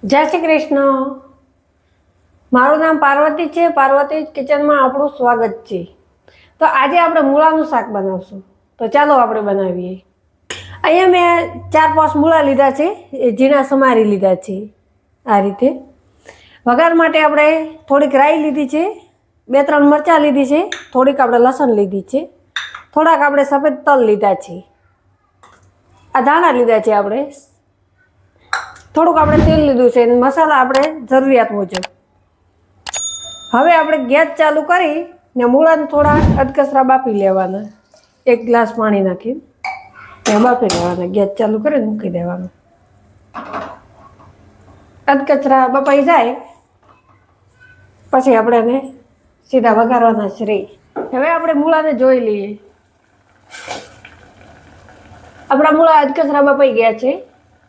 જય શ્રી કૃષ્ણ. મારું નામ પાર્વતી છે. પાર્વતી કિચનમાં આપણું સ્વાગત છે. તો આજે આપણે મૂળાનું શાક બનાવશું. તો ચાલો આપણે બનાવીએ. અહીંયા મેં 4-5 મૂળા લીધા છે, એ ઝીણા સમારી લીધા છે. આ રીતે વઘાર માટે આપણે થોડીક રાઈ લીધી છે, 2-3 મરચાં લીધી છે, થોડીક આપણે લસણ લીધી છે, થોડાક આપણે સફેદ તલ લીધા છે, આ ધાણા લીધા છે, આપણે થોડુંક આપણે તેલ લીધું છે, મસાલા આપણે જરૂરિયાત મુજબ. હવે આપણે ગેસ ચાલુ કરી ને મૂળાને થોડા અધકચરા બાફી લેવાના. 1 ગ્લાસ પાણી નાખી ને બાફી લેવાના. ગેસ ચાલુ કરીને મૂકી દેવાનું. અધકચરા બફાઈ જાય પછી આપણે એને સીધા વઘારવાના છે. હવે આપણે મૂળાને જોઈ લઈએ. આપણા મૂળા અધકચરા બફાઈ ગયા છે.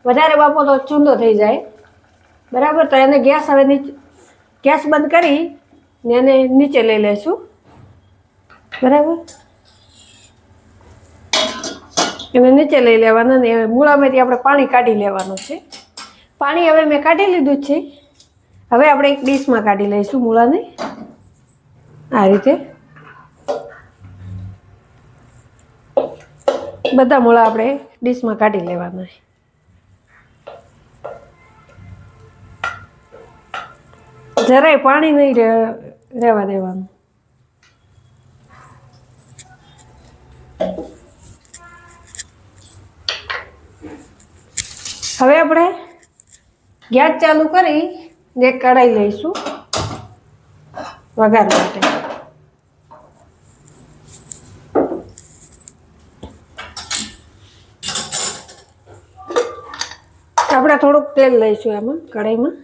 વધારે બાફો તો ચૂંદો થઈ જાય, બરાબર. તો એને ગેસ હવે ગેસ બંધ કરી ને એને નીચે લઈ લઈશું, બરાબર. એને નીચે લઈ લેવાના ને મૂળામાંથી આપણે પાણી કાઢી લેવાનું છે. પાણી હવે મેં કાઢી લીધું છે. હવે આપણે એક ડીશમાં કાઢી લઈશું મૂળાને. આ રીતે બધા મૂળા આપણે ડીશમાં કાઢી લેવાના. જરાય પાણી નહીં રહેવા દેવાનું. હવે આપણે ગેસ ચાલુ કરી ને કઢાઈ લઈશું વઘાર માટે. આપણે થોડુંક તેલ લઈશું એમાં કઢાઈમાં.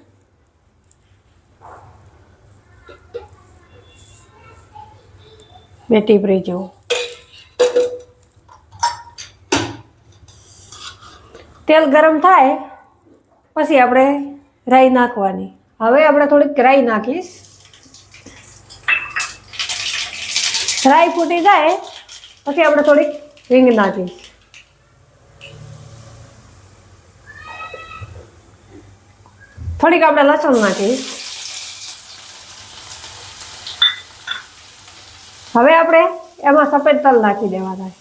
બેટી ભરી જેવું તેલ ગરમ થાય પછી આપણે રાઈ નાખવાની. હવે આપણે થોડીક રાઈ નાખીશ. રાઈ ફૂટી જાય પછી આપણે થોડીક હિંગ નાખીશ. થોડીક આપણે લસણ નાખીશ. હવે આપણે એમાં સફેદ તલ નાખી દેવાના.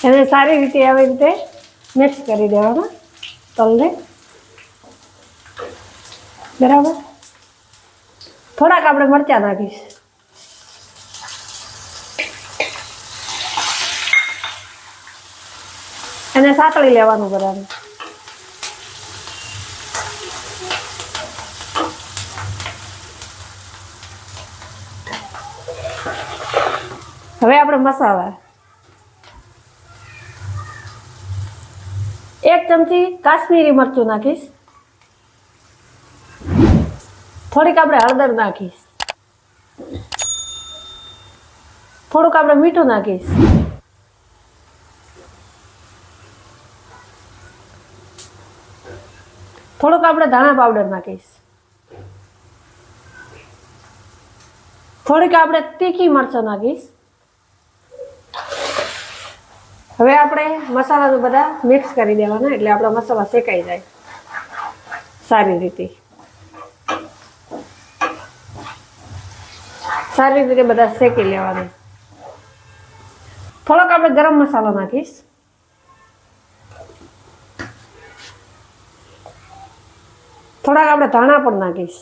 એને સારી રીતે આવી રીતે મિક્સ કરી દેવાના તલને, બરાબર. થોડાક આપણે મરચાં નાખીશ. એને સાતળી લેવાનું બરાબર. હવે આપણે મસાલા 1 ચમચી કાશ્મીરી મરચું નાખીશ. થોડીક આપણે હળદર નાખીશ. થોડુંક આપણે મીઠું નાખીશ. થોડુંક આપણે ધાણા પાવડર નાખીશ. થોડીક આપણે તીખી મરચાં નાખીશ. હવે આપણે મસાલાને બધા મિક્સ કરી દેવાના, એટલે આપણા મસાલા શેકાઈ જાય સારી રીતે. સારી રીતે બધા શેકી લેવાના. થોડોક આપણે ગરમ મસાલો નાખીશ. થોડાક આપણે ધાણા પણ નાખીશ.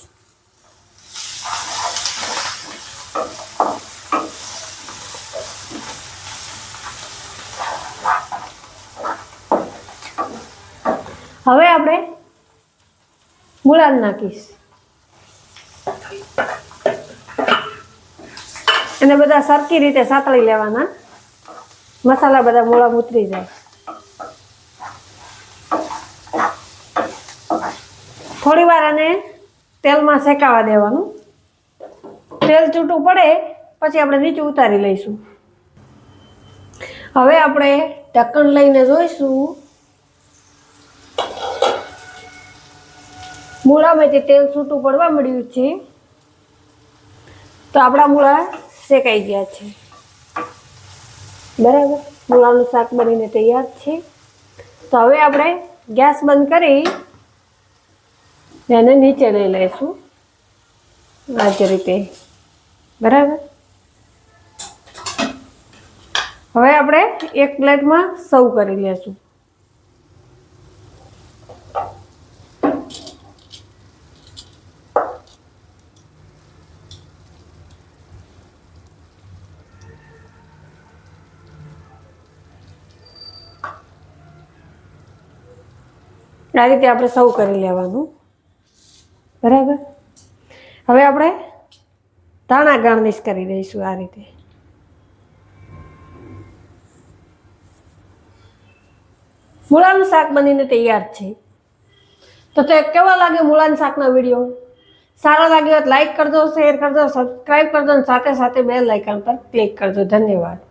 હવે આપણે મૂળા નાખીશ. એને બધા સરખી રીતે સાતળી લેવાના. મસાલા બધા મૂળા ઉતરી જાય. થોડી વાર આને તેલમાં શેકાવા દેવાનું. તેલ છૂટું પડે પછી આપણે નીચું ઉતારી લઈશું. હવે આપણે ઢક્કણ લઈને જોઈશું. મૂળામાંથી તેલ છૂટું પડવા મળ્યું છે તો આપણા મૂળા શેકાઈ ગયા છે, બરાબર. મૂળાનું શાક બનીને તૈયાર છે. તો હવે આપણે ગેસ બંધ કરી એને નીચે લઈ લઈશું આ જ રીતે. બરાબર. હવે આપણે એક પ્લેટમાં સર્વ કરી લેશું. આ રીતે આપણે સર્વ કરી લેવાનું. બરાબર. હવે આપણે ધાણા ગાર્નિશ કરી દઈશું આ રીતે. મૂળાનું શાક બનીને તૈયાર છે. તો કેવો લાગે મૂળાનું શાકનો વિડીયો? સારો લાગ્યો તો લાઈક કરજો, શેર કરજો, સબસ્ક્રાઈબ કરજો અને સાથે સાથે બેલ આઇકન પર ક્લિક કરજો. ધન્યવાદ.